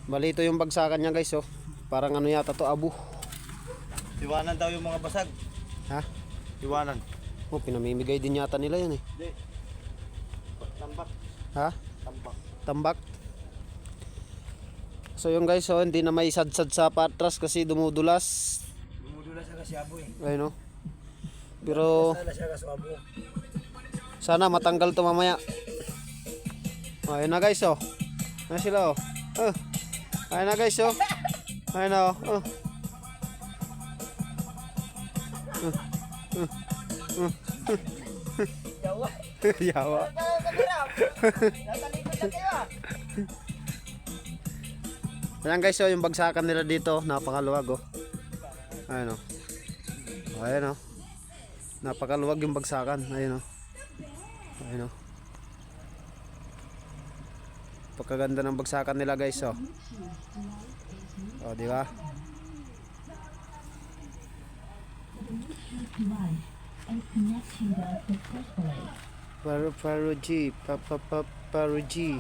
Bali ito yung bagsakan niya guys oh. Parang ano yata to, abo. Iwanan daw yung mga basag. Ha? Iwanan. Oh, pinamimigay din yata nila yan eh. Hindi. Tambak. Ha? Tambak. Tambak. So yung guys oh, hindi na may sadsad sa patras kasi dumudulas. Dumudula sa kasyabo eh. Ayun oh. Pero Sala siya kaswabo. sana matanggal to mamaya. Oh, ayun na guys oh. Ayun sila oh. Ayun na guys oh. Ayun na oh. Yawa. Yawa. Ayan guys oh, yung bagsakan nila dito, napakaluwag oh. Ayun oh. Ayun oh. Napakaluwag yung bagsakan. Ayun oh. Ayun oh. Pagkaganda ng bagsakan nila guys oh. Oh, di ba? Paru G, Paru G.